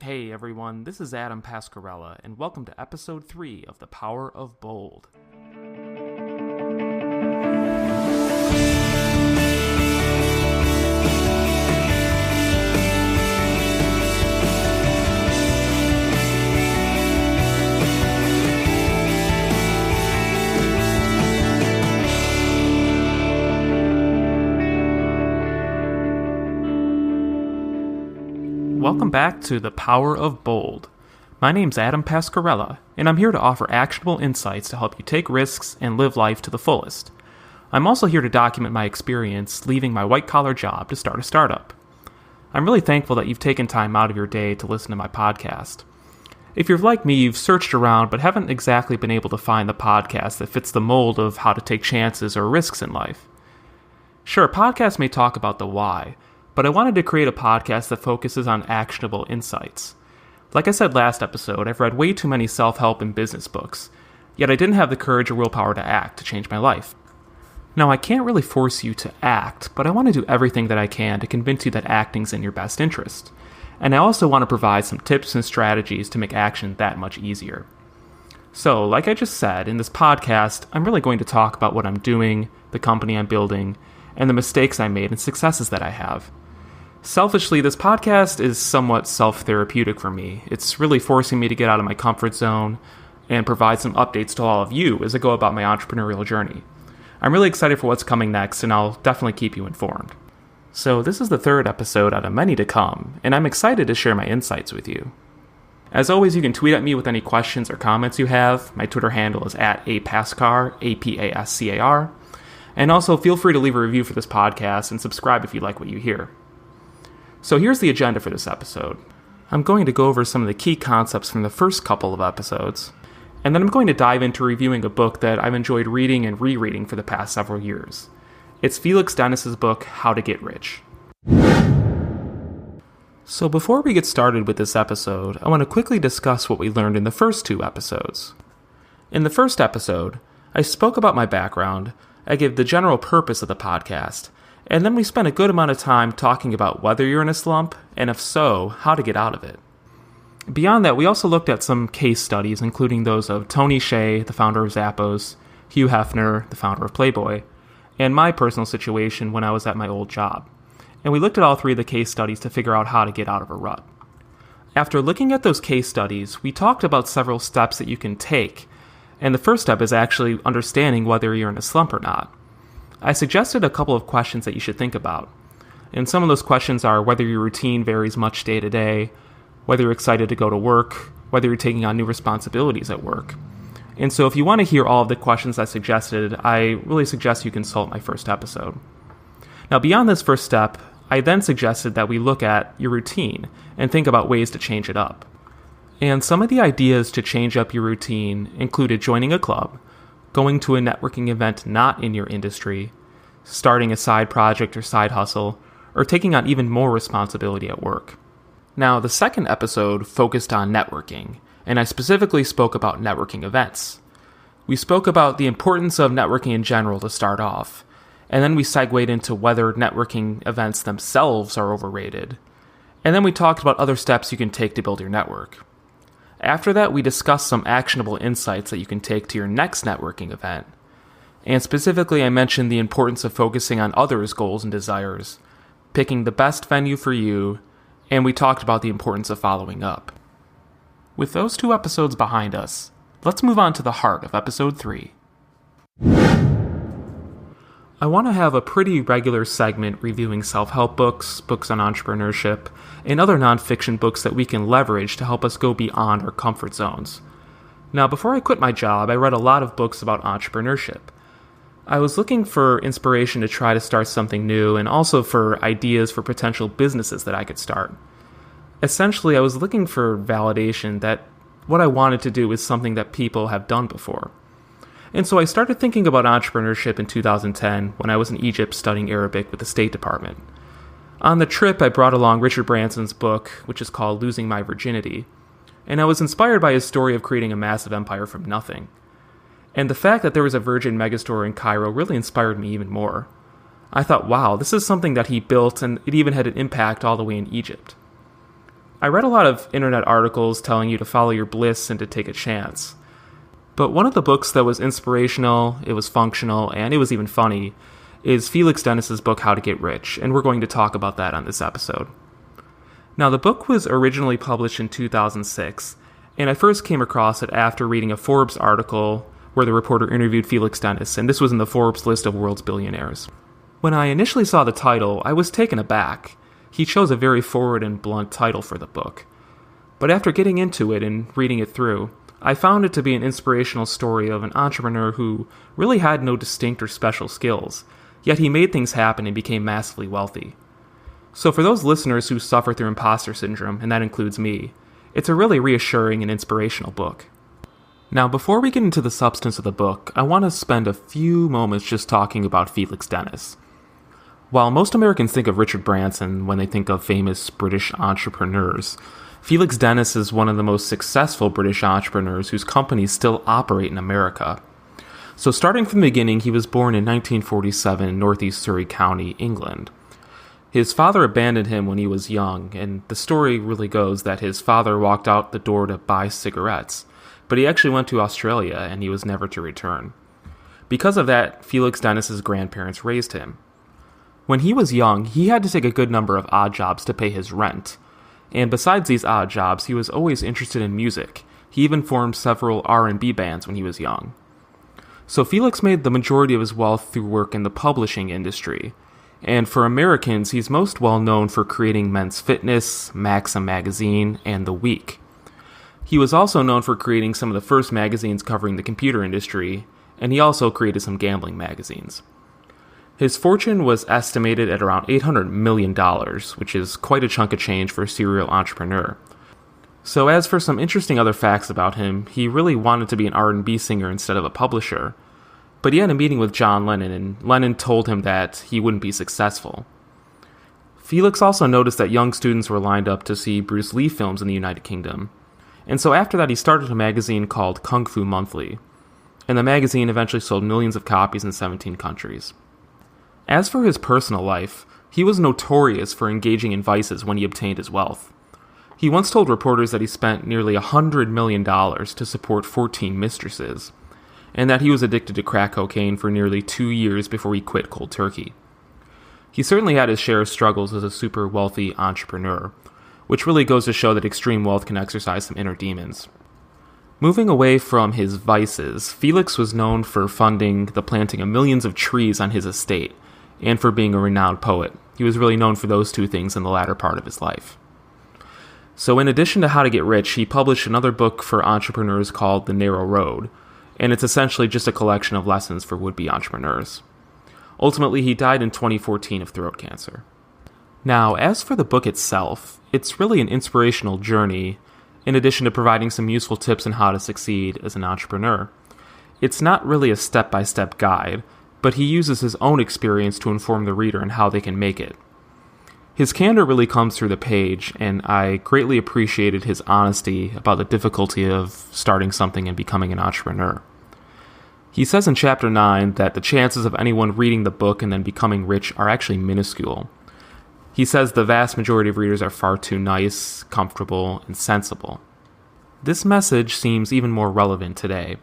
Hey everyone, this is Adam Pascarella, and welcome to episode 3 of The Power of Bold. Welcome back to The Power of Bold. My name's Adam Pascarella, and I'm here to offer actionable insights to help you take risks and live life to the fullest. I'm also here to document my experience leaving my white-collar job to start a startup. I'm really thankful that you've taken time out of your day to listen to my podcast. If you're like me, you've searched around but haven't exactly been able to find the podcast that fits the mold of how to take chances or risks in life. Sure, podcasts may talk about the why, but I wanted to create a podcast that focuses on actionable insights. Like I said last episode, I've read way too many self-help and business books, yet I didn't have the courage or willpower to act to change my life. Now, I can't really force you to act, but I want to do everything that I can to convince you that acting's in your best interest. And I also want to provide some tips and strategies to make action that much easier. So, like I just said, in this podcast, I'm really going to talk about what I'm doing, the company I'm building, and the mistakes I made and successes that I have. Selfishly, this podcast is somewhat self-therapeutic for me. It's really forcing me to get out of my comfort zone and provide some updates to all of you as I go about my entrepreneurial journey. I'm really excited for what's coming next, and I'll definitely keep you informed. So this is the third episode out of many to come, and I'm excited to share my insights with you. As always, you can tweet at me with any questions or comments you have. My Twitter handle is @apascar, A-P-A-S-C-A-R. And also, feel free to leave a review for this podcast and subscribe if you like what you hear. So here's the agenda for this episode. I'm going to go over some of the key concepts from the first couple of episodes, and then I'm going to dive into reviewing a book that I've enjoyed reading and rereading for the past several years. It's Felix Dennis's book, How to Get Rich. So before we get started with this episode, I want to quickly discuss what we learned in the first 2 episodes. In the first episode, I spoke about my background, I gave the general purpose of the podcast, and then we spent a good amount of time talking about whether you're in a slump, and if so, how to get out of it. Beyond that, we also looked at some case studies, including those of Tony Hsieh, the founder of Zappos, Hugh Hefner, the founder of Playboy, and my personal situation when I was at my old job. And we looked at all 3 of the case studies to figure out how to get out of a rut. After looking at those case studies, we talked about several steps that you can take, and the first step is actually understanding whether you're in a slump or not. I suggested a couple of questions that you should think about. And some of those questions are whether your routine varies much day to day, whether you're excited to go to work, whether you're taking on new responsibilities at work. And so if you want to hear all of the questions I suggested, I really suggest you consult my first episode. Now, beyond this first step, I then suggested that we look at your routine and think about ways to change it up. And some of the ideas to change up your routine included joining a club, going to a networking event not in your industry, starting a side project or side hustle, or taking on even more responsibility at work. Now, the second episode focused on networking, and I specifically spoke about networking events. We spoke about the importance of networking in general to start off, and then we segued into whether networking events themselves are overrated, and then we talked about other steps you can take to build your network. After that, we discussed some actionable insights that you can take to your next networking event. And specifically, I mentioned the importance of focusing on others' goals and desires, picking the best venue for you, and we talked about the importance of following up. With those 2 episodes behind us, let's move on to the heart of episode 3. I want to have a pretty regular segment reviewing self-help books, books on entrepreneurship, and other nonfiction books that we can leverage to help us go beyond our comfort zones. Now, before I quit my job, I read a lot of books about entrepreneurship. I was looking for inspiration to try to start something new and also for ideas for potential businesses that I could start. Essentially, I was looking for validation that what I wanted to do is something that people have done before. And so I started thinking about entrepreneurship in 2010 when I was in Egypt studying Arabic with the State Department. On the trip, I brought along Richard Branson's book, which is called Losing My Virginity, and I was inspired by his story of creating a massive empire from nothing. And the fact that there was a Virgin megastore in Cairo really inspired me even more. I thought, wow, this is something that he built, and it even had an impact all the way in Egypt. I read a lot of internet articles telling you to follow your bliss and to take a chance. But one of the books that was inspirational, it was functional, and it was even funny is Felix Dennis's book, How to Get Rich, and we're going to talk about that on this episode. Now, the book was originally published in 2006, and I first came across it after reading a Forbes article where the reporter interviewed Felix Dennis, and this was in the Forbes list of world's billionaires. When I initially saw the title, I was taken aback. He chose a very forward and blunt title for the book. But after getting into it and reading it through, I found it to be an inspirational story of an entrepreneur who really had no distinct or special skills, yet he made things happen and became massively wealthy. So for those listeners who suffer through imposter syndrome, and that includes me, it's a really reassuring and inspirational book. Now, before we get into the substance of the book, I want to spend a few moments just talking about Felix Dennis. While most Americans think of Richard Branson when they think of famous British entrepreneurs, Felix Dennis is one of the most successful British entrepreneurs whose companies still operate in America. So starting from the beginning, he was born in 1947 in northeast Surrey County, England. His father abandoned him when he was young, and the story really goes that his father walked out the door to buy cigarettes, but he actually went to Australia and he was never to return. Because of that, Felix Dennis's grandparents raised him. When he was young, he had to take a good number of odd jobs to pay his rent. And besides these odd jobs, he was always interested in music. He even formed several R&B bands when he was young. So Felix made the majority of his wealth through work in the publishing industry. And for Americans, he's most well known for creating Men's Fitness, Maxim magazine, and The Week. He was also known for creating some of the first magazines covering the computer industry, and he also created some gambling magazines. His fortune was estimated at around $800 million, which is quite a chunk of change for a serial entrepreneur. So as for some interesting other facts about him, he really wanted to be an R&B singer instead of a publisher. But he had a meeting with John Lennon, and Lennon told him that he wouldn't be successful. Felix also noticed that young students were lined up to see Bruce Lee films in the United Kingdom. And so after that, he started a magazine called Kung Fu Monthly. And the magazine eventually sold millions of copies in 17 countries. As for his personal life, he was notorious for engaging in vices when he obtained his wealth. He once told reporters that he spent nearly $100 million to support 14 mistresses, and that he was addicted to crack cocaine for nearly 2 years before he quit cold turkey. He certainly had his share of struggles as a super wealthy entrepreneur, which really goes to show that extreme wealth can exercise some inner demons. Moving away from his vices, Felix was known for funding the planting of millions of trees on his estate, and for being a renowned poet. He was really known for those two things in the latter part of his life. So in addition to How to Get Rich, he published another book for entrepreneurs called The Narrow Road, and it's essentially just a collection of lessons for would-be entrepreneurs. Ultimately, he died in 2014 of throat cancer. Now, as for the book itself, it's really an inspirational journey, in addition to providing some useful tips on how to succeed as an entrepreneur. It's not really a step-by-step guide, but he uses his own experience to inform the reader on how they can make it. His candor really comes through the page, and I greatly appreciated his honesty about the difficulty of starting something and becoming an entrepreneur. He says in Chapter 9 that the chances of anyone reading the book and then becoming rich are actually minuscule. He says the vast majority of readers are far too nice, comfortable, and sensible. This message seems even more relevant today.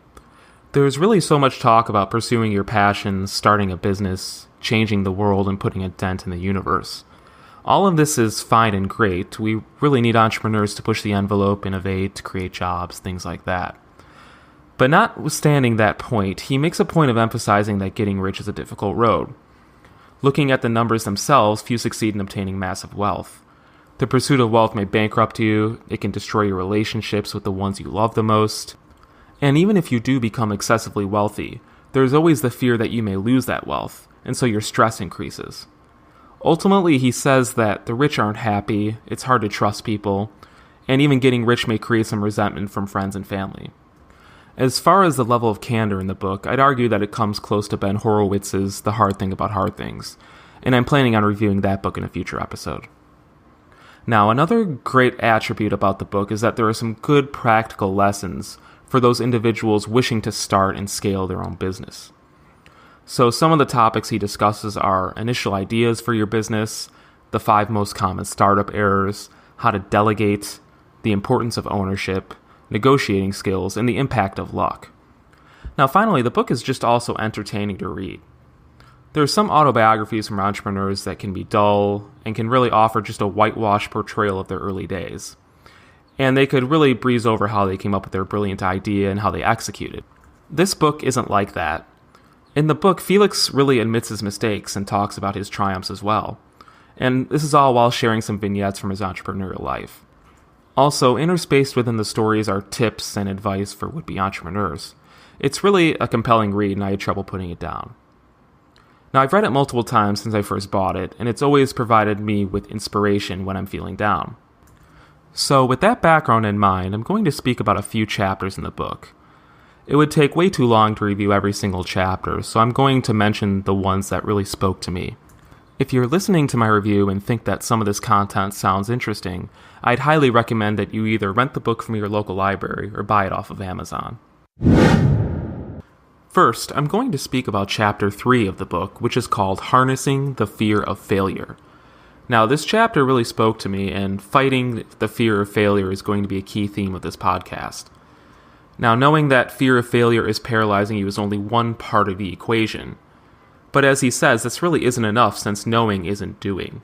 There's really so much talk about pursuing your passions, starting a business, changing the world, and putting a dent in the universe. All of this is fine and great. We really need entrepreneurs to push the envelope, innovate, create jobs, things like that. But notwithstanding that point, he makes a point of emphasizing that getting rich is a difficult road. Looking at the numbers themselves, few succeed in obtaining massive wealth. The pursuit of wealth may bankrupt you, it can destroy your relationships with the ones you love the most. And even if you do become excessively wealthy, there's always the fear that you may lose that wealth, and so your stress increases. Ultimately, he says that the rich aren't happy, it's hard to trust people, and even getting rich may create some resentment from friends and family. As far as the level of candor in the book, I'd argue that it comes close to Ben Horowitz's The Hard Thing About Hard Things, and I'm planning on reviewing that book in a future episode. Now, another great attribute about the book is that there are some good practical lessons for those individuals wishing to start and scale their own business. So some of the topics he discusses are initial ideas for your business, the 5 most common startup errors, how to delegate, the importance of ownership, negotiating skills, and the impact of luck. Now, finally, the book is just also entertaining to read. There are some autobiographies from entrepreneurs that can be dull and can really offer just a whitewashed portrayal of their early days. And they could really breeze over how they came up with their brilliant idea and how they executed. This book isn't like that. In the book, Felix really admits his mistakes and talks about his triumphs as well. And this is all while sharing some vignettes from his entrepreneurial life. Also, interspaced within the stories are tips and advice for would-be entrepreneurs. It's really a compelling read, and I had trouble putting it down. Now, I've read it multiple times since I first bought it, and it's always provided me with inspiration when I'm feeling down. So, with that background in mind, I'm going to speak about a few chapters in the book. It would take way too long to review every single chapter, so I'm going to mention the ones that really spoke to me. If you're listening to my review and think that some of this content sounds interesting, I'd highly recommend that you either rent the book from your local library or buy it off of Amazon. First, I'm going to speak about Chapter 3 of the book, which is called Harnessing the Fear of Failure. Now, this chapter really spoke to me, and fighting the fear of failure is going to be a key theme of this podcast. Now, knowing that fear of failure is paralyzing you is only one part of the equation. But as he says, this really isn't enough since knowing isn't doing.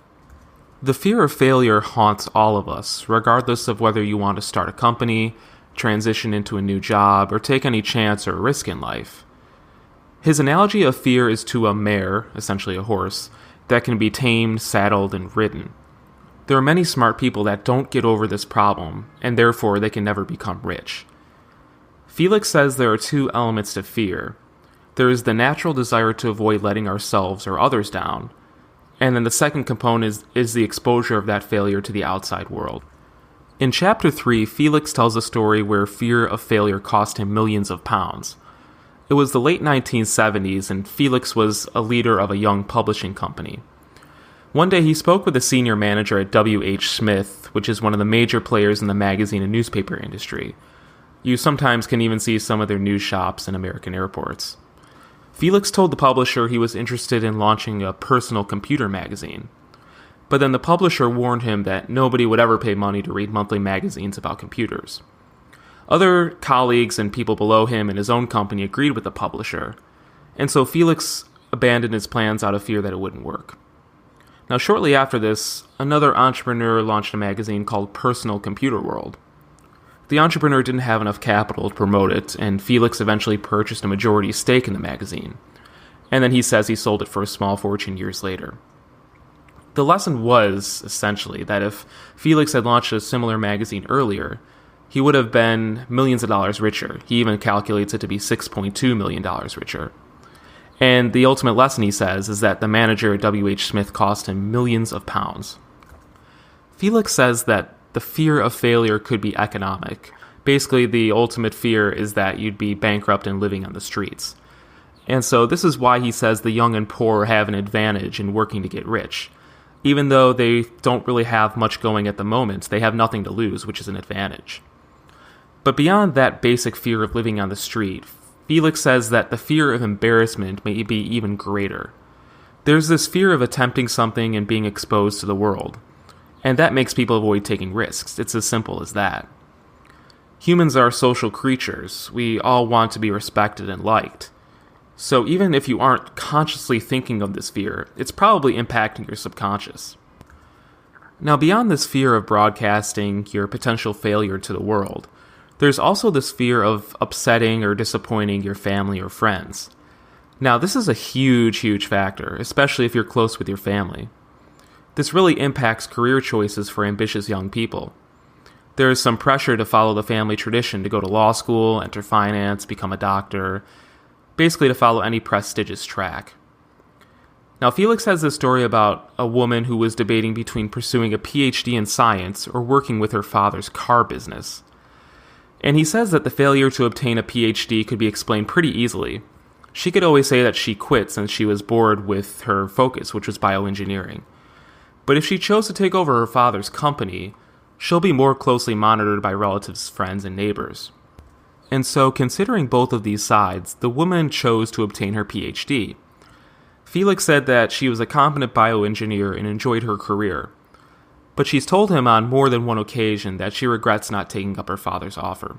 The fear of failure haunts all of us, regardless of whether you want to start a company, transition into a new job, or take any chance or risk in life. His analogy of fear is to a mare, essentially a horse, that can be tamed, saddled, and ridden. There are many smart people that don't get over this problem, and therefore they can never become rich. Felix says there are two elements to fear. There is the natural desire to avoid letting ourselves or others down, and then the second component is the exposure of that failure to the outside world. In Chapter 3, Felix tells a story where fear of failure cost him millions of pounds. It was the late 1970s, and Felix was a leader of a young publishing company. One day he spoke with a senior manager at W.H. Smith, which is one of the major players in the magazine and newspaper industry. You sometimes can even see some of their news shops in American airports. Felix told the publisher he was interested in launching a personal computer magazine. But then the publisher warned him that nobody would ever pay money to read monthly magazines about computers. Other colleagues and people below him in his own company agreed with the publisher, and so Felix abandoned his plans out of fear that it wouldn't work. Now, shortly after this, another entrepreneur launched a magazine called Personal Computer World. The entrepreneur didn't have enough capital to promote it, and Felix eventually purchased a majority stake in the magazine. And then he says he sold it for a small fortune years later. The lesson was, essentially, that if Felix had launched a similar magazine earlier, he would have been millions of dollars richer. He even calculates it to be $6.2 million richer. And the ultimate lesson, he says, is that the manager at W.H. Smith cost him millions of pounds. Felix says that the fear of failure could be economic. Basically, the ultimate fear is that you'd be bankrupt and living on the streets. And so this is why he says the young and poor have an advantage in working to get rich. Even though they don't really have much going at the moment, they have nothing to lose, which is an advantage. But beyond that basic fear of living on the street, Felix says that the fear of embarrassment may be even greater. There's this fear of attempting something and being exposed to the world. And that makes people avoid taking risks. It's as simple as that. Humans are social creatures. We all want to be respected and liked. So even if you aren't consciously thinking of this fear, it's probably impacting your subconscious. Now, beyond this fear of broadcasting your potential failure to the world, there's also this fear of upsetting or disappointing your family or friends. Now, this is a huge, huge factor, especially if you're close with your family. This really impacts career choices for ambitious young people. There is some pressure to follow the family tradition to go to law school, enter finance, become a doctor, basically to follow any prestigious track. Now, Felix has this story about a woman who was debating between pursuing a PhD in science or working with her father's car business. And he says that the failure to obtain a PhD could be explained pretty easily. She could always say that she quit since she was bored with her focus, which was bioengineering. But if she chose to take over her father's company, she'll be more closely monitored by relatives, friends, and neighbors. And so, considering both of these sides, the woman chose to obtain her PhD. Felix said that she was a competent bioengineer and enjoyed her career. but she's told him on more than one occasion that she regrets not taking up her father's offer.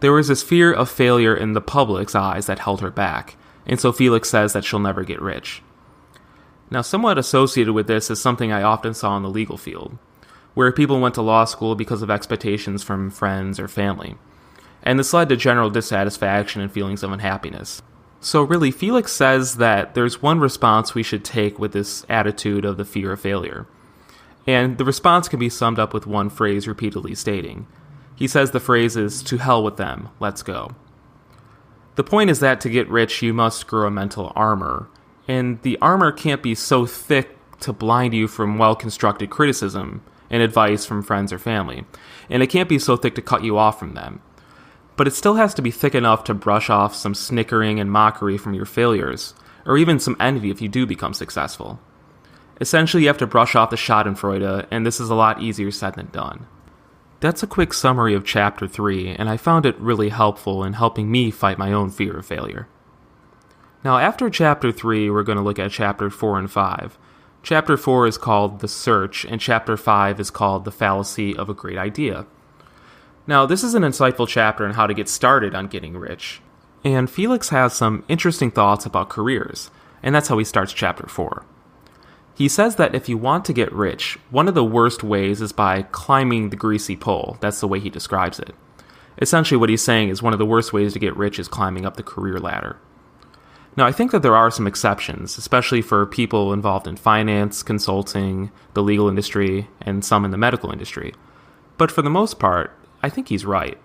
There was this fear of failure in the public's eyes that held her back, and so Felix says that she'll never get rich. Now, somewhat associated with this is something I often saw in the legal field, where people went to law school because of expectations from friends or family, and this led to general dissatisfaction and feelings of unhappiness. So really, Felix says that there's one response we should take with this attitude of the fear of failure, and the response can be summed up with one phrase repeatedly stating. He says the phrase is, "To hell with them, let's go." The point is that to get rich, you must grow a mental armor, and the armor can't be so thick to blind you from well-constructed criticism and advice from friends or family, and it can't be so thick to cut you off from them. But it still has to be thick enough to brush off some snickering and mockery from your failures, or even some envy if you do become successful. Essentially, you have to brush off the schadenfreude, and this is a lot easier said than done. That's a quick summary of Chapter 3, and I found it really helpful in helping me fight my own fear of failure. Now, after Chapter 3, we're going to look at Chapter 4 and 5. Chapter 4 is called The Search, and Chapter 5 is called The Fallacy of a Great Idea. Now, this is an insightful chapter on how to get started on getting rich, and Felix has some interesting thoughts about careers, and that's how he starts Chapter 4. He says that if you want to get rich, one of the worst ways is by climbing the greasy pole. That's the way he describes it. Essentially, what he's saying is one of the worst ways to get rich is climbing up the career ladder. Now, I think that there are some exceptions, especially for people involved in finance, consulting, the legal industry, and some in the medical industry. But for the most part, I think he's right.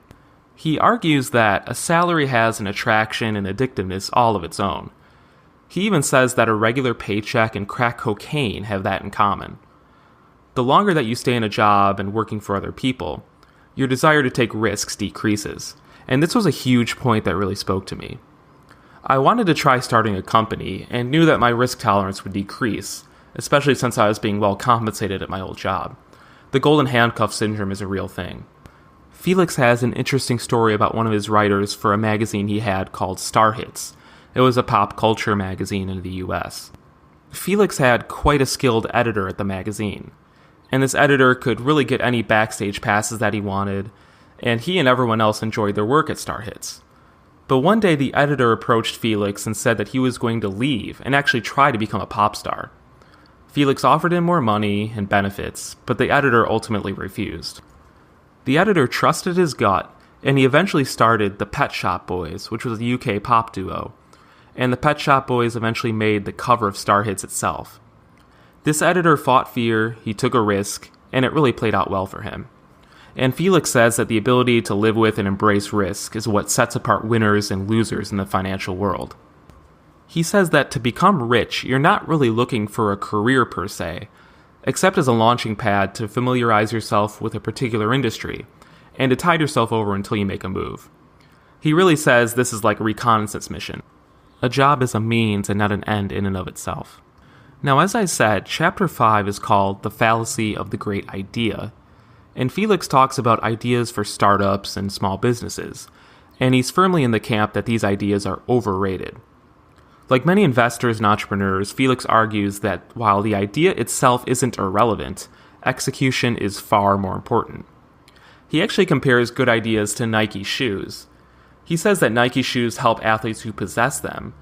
He argues that a salary has an attraction and addictiveness all of its own. He even says that a regular paycheck and crack cocaine have that in common. The longer that you stay in a job and working for other people, your desire to take risks decreases, and this was a huge point that really spoke to me. I wanted to try starting a company and knew that my risk tolerance would decrease, especially since I was being well compensated at my old job. The golden handcuff syndrome is a real thing. Felix has an interesting story about one of his writers for a magazine he had called Star Hits. It was a pop culture magazine in the US. Felix had quite a skilled editor at the magazine, and this editor could really get any backstage passes that he wanted, and he and everyone else enjoyed their work at Star Hits. But one day the editor approached Felix and said that he was going to leave and actually try to become a pop star. Felix offered him more money and benefits, but the editor ultimately refused. The editor trusted his gut, and he eventually started the Pet Shop Boys, which was a UK pop duo, and the Pet Shop Boys eventually made the cover of Star Hits itself. This editor fought fear, he took a risk, and it really played out well for him. And Felix says that the ability to live with and embrace risk is what sets apart winners and losers in the financial world. He says that to become rich, you're not really looking for a career per se, except as a launching pad to familiarize yourself with a particular industry, and to tide yourself over until you make a move. He really says this is like a reconnaissance mission. A job is a means and not an end in and of itself. Now, as I said, Chapter 5 is called The Fallacy of the Great Idea, and Felix talks about ideas for startups and small businesses, and he's firmly in the camp that these ideas are overrated. Like many investors and entrepreneurs, Felix argues that while the idea itself isn't irrelevant, execution is far more important. He actually compares good ideas to Nike shoes. He says that Nike shoes help athletes who possess them,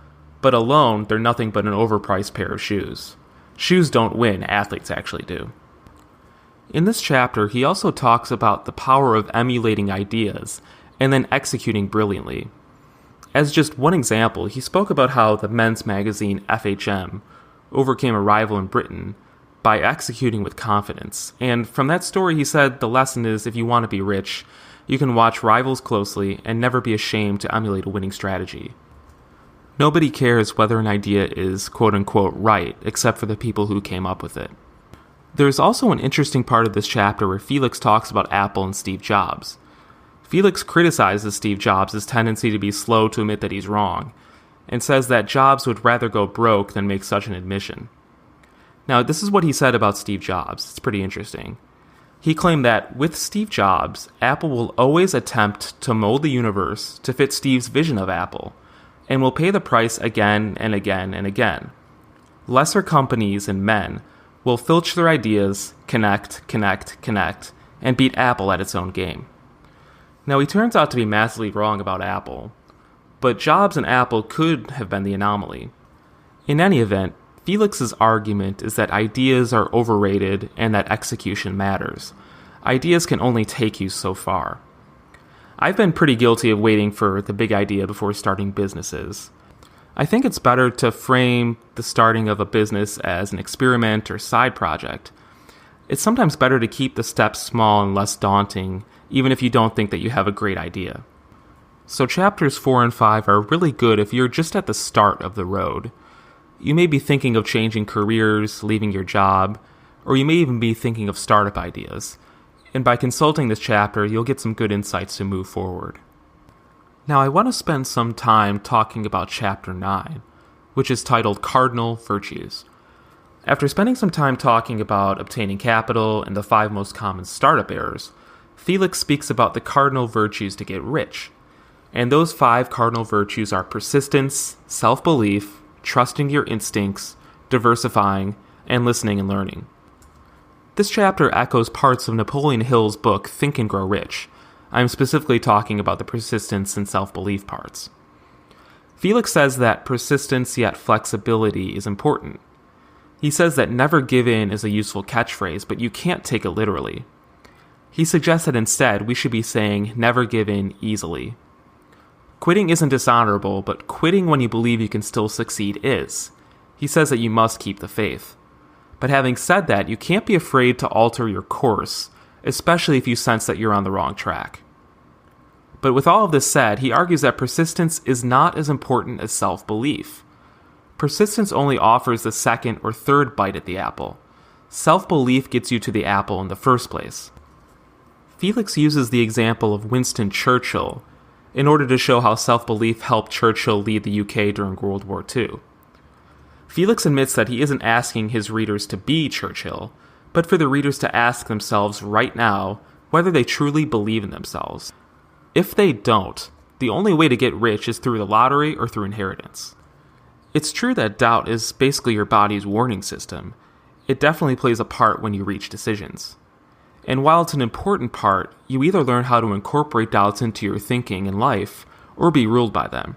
but alone, they're nothing but an overpriced pair of shoes. Shoes don't win, athletes actually do. In this chapter, he also talks about the power of emulating ideas and then executing brilliantly. As just one example, he spoke about how the men's magazine FHM overcame a rival in Britain by executing with confidence. And from that story, he said the lesson is if you want to be rich, you can watch rivals closely and never be ashamed to emulate a winning strategy. Nobody cares whether an idea is quote-unquote right, except for the people who came up with it. There's also an interesting part of this chapter where Felix talks about Apple and Steve Jobs. Felix criticizes Steve Jobs' tendency to be slow to admit that he's wrong, and says that Jobs would rather go broke than make such an admission. Now, this is what he said about Steve Jobs. It's pretty interesting. He claimed that with Steve Jobs, Apple will always attempt to mold the universe to fit Steve's vision of Apple, and will pay the price again and again and again. Lesser companies and men will filter their ideas, connect, and beat Apple at its own game. Now, he turns out to be massively wrong about Apple, but Jobs and Apple could have been the anomaly. In any event, Felix's argument is that ideas are overrated and that execution matters. Ideas can only take you so far. I've been pretty guilty of waiting for the big idea before starting businesses. I think it's better to frame the starting of a business as an experiment or side project. It's sometimes better to keep the steps small and less daunting, even if you don't think that you have a great idea. So chapters 4 and 5 are really good if you're just at the start of the road. You may be thinking of changing careers, leaving your job, or you may even be thinking of startup ideas. And by consulting this chapter, you'll get some good insights to move forward. Now, I want to spend some time talking about chapter 9, which is titled Cardinal Virtues. After spending some time talking about obtaining capital and the 5 most common startup errors, Felix speaks about the cardinal virtues to get rich. And those 5 cardinal virtues are persistence, self-belief, trusting your instincts, diversifying, and listening and learning. This chapter echoes parts of Napoleon Hill's book Think and Grow Rich. I'm specifically talking about the persistence and self-belief parts. Felix says that persistence yet flexibility is important. He says that never give in is a useful catchphrase, but you can't take it literally. He suggests that instead we should be saying never give in easily. Quitting isn't dishonorable, but quitting when you believe you can still succeed is. He says that you must keep the faith. But having said that, you can't be afraid to alter your course, especially if you sense that you're on the wrong track. But with all of this said, he argues that persistence is not as important as self-belief. Persistence only offers the second or third bite at the apple. Self-belief gets you to the apple in the first place. Felix uses the example of Winston Churchill in order to show how self-belief helped Churchill lead the UK during World War II. Felix admits that he isn't asking his readers to be Churchill, but for the readers to ask themselves right now whether they truly believe in themselves. If they don't, the only way to get rich is through the lottery or through inheritance. It's true that doubt is basically your body's warning system. It definitely plays a part when you reach decisions. And while it's an important part, you either learn how to incorporate doubts into your thinking and life, or be ruled by them.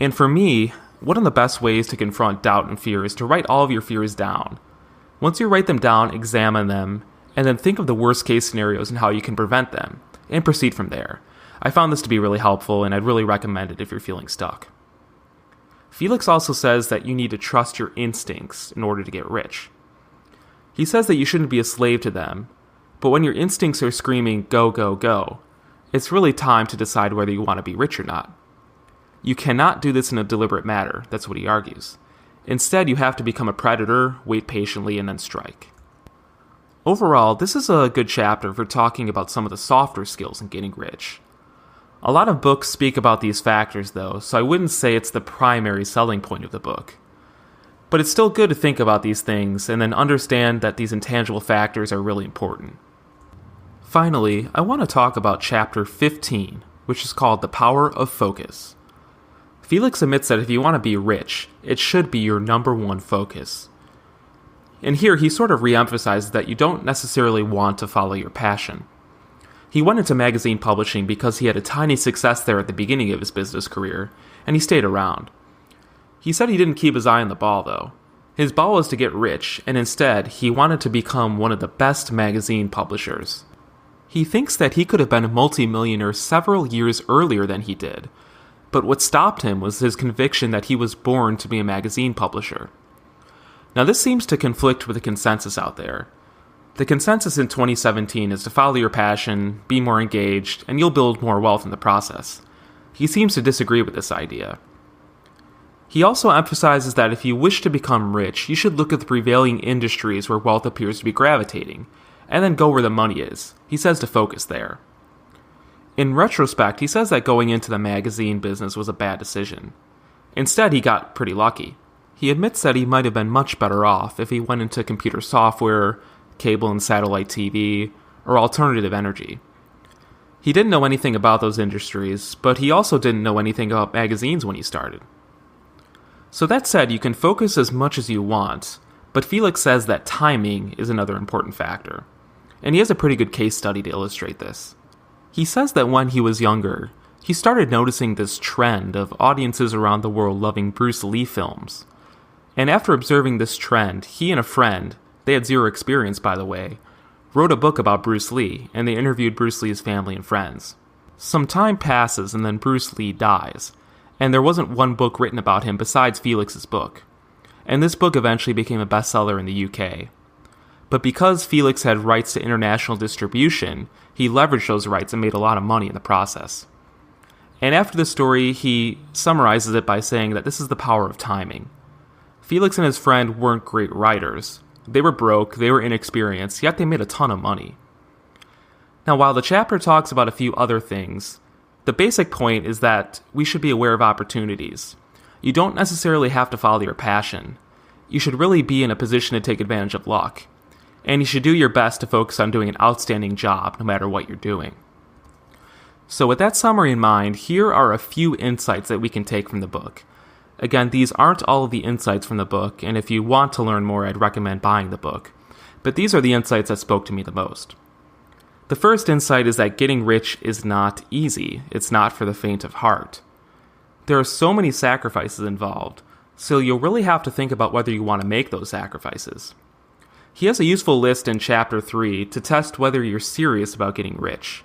And for me, one of the best ways to confront doubt and fear is to write all of your fears down. Once you write them down, examine them, and then think of the worst case scenarios and how you can prevent them, and proceed from there. I found this to be really helpful, and I'd really recommend it if you're feeling stuck. Felix also says that you need to trust your instincts in order to get rich. He says that you shouldn't be a slave to them, but when your instincts are screaming, go, go, go, it's really time to decide whether you want to be rich or not. You cannot do this in a deliberate manner, that's what he argues. Instead, you have to become a predator, wait patiently, and then strike. Overall, this is a good chapter for talking about some of the softer skills in getting rich. A lot of books speak about these factors, though, so I wouldn't say it's the primary selling point of the book. But it's still good to think about these things and then understand that these intangible factors are really important. Finally, I want to talk about chapter 15, which is called The Power of Focus. Felix admits that if you want to be rich, it should be your number one focus. And here he sort of reemphasizes that you don't necessarily want to follow your passion. He went into magazine publishing because he had a tiny success there at the beginning of his business career, and he stayed around. He said he didn't keep his eye on the ball, though. His ball was to get rich, and instead, he wanted to become one of the best magazine publishers. He thinks that he could have been a multimillionaire several years earlier than he did, but what stopped him was his conviction that he was born to be a magazine publisher. Now, this seems to conflict with the consensus out there. The consensus in 2017 is to follow your passion, be more engaged, and you'll build more wealth in the process. He seems to disagree with this idea. He also emphasizes that if you wish to become rich, you should look at the prevailing industries where wealth appears to be gravitating, and then go where the money is. He says to focus there. In retrospect, he says that going into the magazine business was a bad decision. Instead, he got pretty lucky. He admits that he might have been much better off if he went into computer software, cable and satellite TV, or alternative energy. He didn't know anything about those industries, but he also didn't know anything about magazines when he started. So that said, you can focus as much as you want, But Felix says that timing is another important factor. And he has a pretty good case study to illustrate this. He says that when he was younger, he started noticing this trend of audiences around the world loving Bruce Lee films. And after observing this trend, he and a friend, they had zero experience by the way, wrote a book about Bruce Lee, and they interviewed Bruce Lee's family and friends. Some time passes and then Bruce Lee dies, and there wasn't one book written about him besides Felix's book. And this book eventually became a bestseller in the UK. But because Felix had rights to international distribution, he leveraged those rights and made a lot of money in the process. And after the story, he summarizes it by saying that this is the power of timing. Felix and his friend weren't great writers. They were broke, they were inexperienced, yet they made a ton of money. Now, while the chapter talks about a few other things, the basic point is that we should be aware of opportunities. You don't necessarily have to follow your passion. You should really be in a position to take advantage of luck. And you should do your best to focus on doing an outstanding job, no matter what you're doing. So with that summary in mind, here are a few insights that we can take from the book. Again, these aren't all of the insights from the book, and if you want to learn more, I'd recommend buying the book. But these are the insights that spoke to me the most. The first insight is that getting rich is not easy. It's not for the faint of heart. There are so many sacrifices involved, so you'll really have to think about whether you want to make those sacrifices. He has a useful list in Chapter 3 to test whether you're serious about getting rich.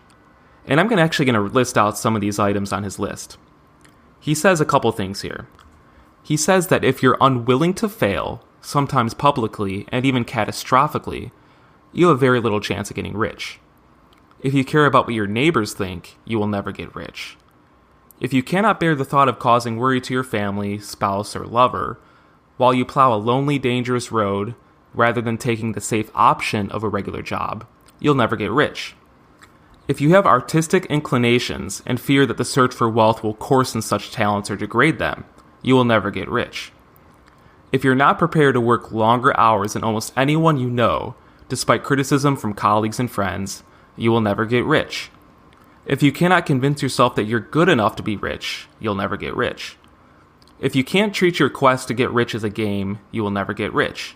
And I'm actually going to list out some of these items on his list. He says a couple things here. He says that if you're unwilling to fail, sometimes publicly and even catastrophically, you have very little chance of getting rich. If you care about what your neighbors think, you will never get rich. If you cannot bear the thought of causing worry to your family, spouse, or lover, while you plow a lonely, dangerous road, rather than taking the safe option of a regular job, you'll never get rich. If you have artistic inclinations and fear that the search for wealth will coarsen such talents or degrade them, you will never get rich. If you're not prepared to work longer hours than almost anyone you know, despite criticism from colleagues and friends, you will never get rich. If you cannot convince yourself that you're good enough to be rich, you'll never get rich. If you can't treat your quest to get rich as a game, you will never get rich.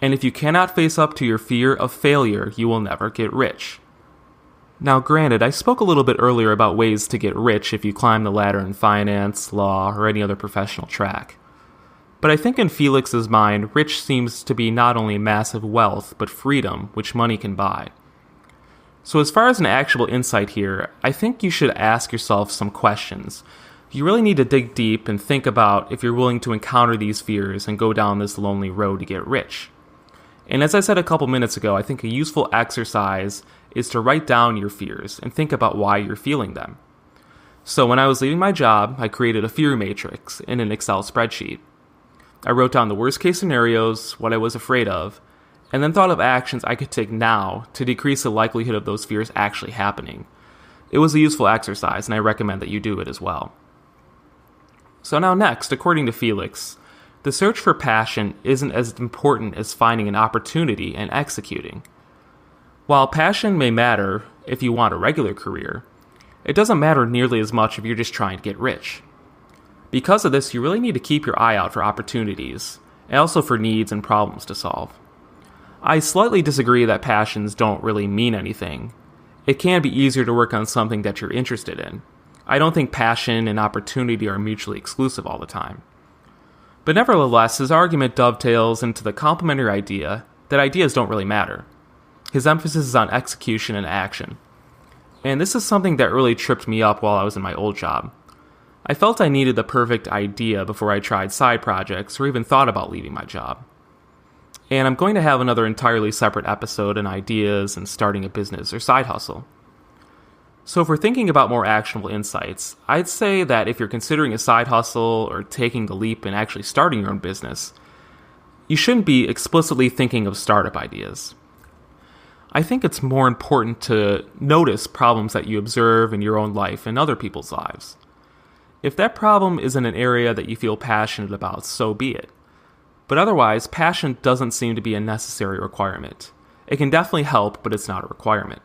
And if you cannot face up to your fear of failure, you will never get rich. Now granted, I spoke a little bit earlier about ways to get rich if you climb the ladder in finance, law, or any other professional track. But I think in Felix's mind, rich seems to be not only massive wealth, but freedom, which money can buy. So as far as an actual insight here, I think you should ask yourself some questions. You really need to dig deep and think about if you're willing to encounter these fears and go down this lonely road to get rich. And as I said a couple minutes ago, I think a useful exercise is to write down your fears and think about why you're feeling them. So when I was leaving my job, I created a fear matrix in an Excel spreadsheet. I wrote down the worst case scenarios, what I was afraid of, and then thought of actions I could take now to decrease the likelihood of those fears actually happening. It was a useful exercise, and I recommend that you do it as well. So now next, according to Felix, the search for passion isn't as important as finding an opportunity and executing. While passion may matter if you want a regular career, it doesn't matter nearly as much if you're just trying to get rich. Because of this, you really need to keep your eye out for opportunities, and also for needs and problems to solve. I slightly disagree that passions don't really mean anything. It can be easier to work on something that you're interested in. I don't think passion and opportunity are mutually exclusive all the time. But nevertheless, his argument dovetails into the complementary idea that ideas don't really matter. His emphasis is on execution and action. And this is something that really tripped me up while I was in my old job. I felt I needed the perfect idea before I tried side projects or even thought about leaving my job. And I'm going to have another entirely separate episode on ideas and starting a business or side hustle. So if we're thinking about more actionable insights, I'd say that if you're considering a side hustle or taking the leap and actually starting your own business, you shouldn't be explicitly thinking of startup ideas. I think it's more important to notice problems that you observe in your own life and other people's lives. If that problem is in an area that you feel passionate about, so be it. But otherwise, passion doesn't seem to be a necessary requirement. It can definitely help, but it's not a requirement.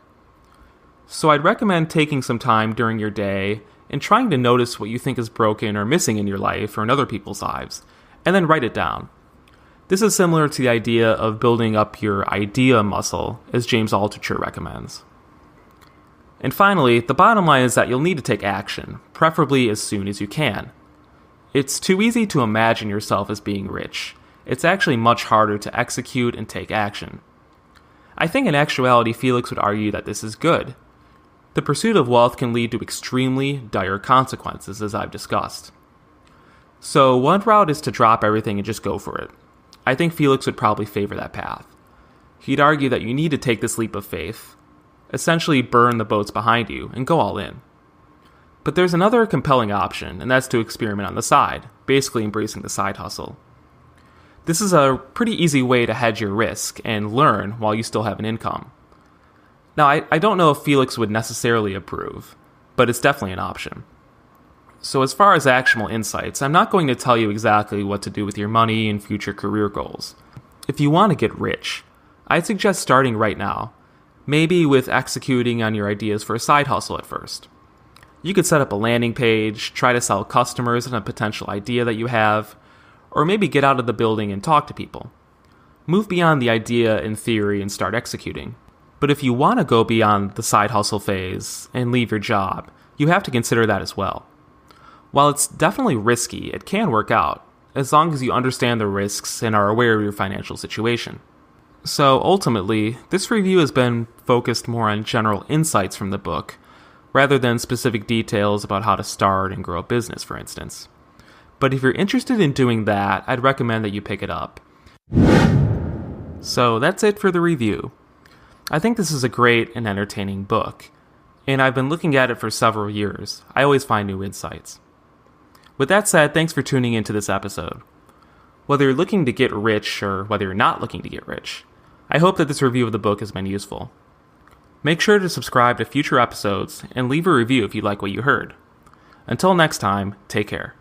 So I'd recommend taking some time during your day and trying to notice what you think is broken or missing in your life or in other people's lives, and then write it down. This is similar to the idea of building up your idea muscle, as James Altucher recommends. And finally, the bottom line is that you'll need to take action, preferably as soon as you can. It's too easy to imagine yourself as being rich. It's actually much harder to execute and take action. I think in actuality, Felix would argue that this is good. The pursuit of wealth can lead to extremely dire consequences, as I've discussed. So one route is to drop everything and just go for it. I think Felix would probably favor that path. He'd argue that you need to take this leap of faith, essentially burn the boats behind you, and go all in. But there's another compelling option, and that's to experiment on the side, basically embracing the side hustle. This is a pretty easy way to hedge your risk and learn while you still have an income. Now, I don't know if Felix would necessarily approve, but it's definitely an option. So as far as actionable insights, I'm not going to tell you exactly what to do with your money and future career goals. If you want to get rich, I'd suggest starting right now, maybe with executing on your ideas for a side hustle at first. You could set up a landing page, try to sell customers on a potential idea that you have, or maybe get out of the building and talk to people. Move beyond the idea in theory and start executing. But if you want to go beyond the side hustle phase and leave your job, you have to consider that as well. While it's definitely risky, it can work out, as long as you understand the risks and are aware of your financial situation. So ultimately, this review has been focused more on general insights from the book, rather than specific details about how to start and grow a business, for instance. But if you're interested in doing that, I'd recommend that you pick it up. So that's it for the review. I think this is a great and entertaining book, and I've been looking at it for several years. I always find new insights. With that said, thanks for tuning into this episode. Whether you're looking to get rich or whether you're not looking to get rich, I hope that this review of the book has been useful. Make sure to subscribe to future episodes and leave a review if you like what you heard. Until next time, take care.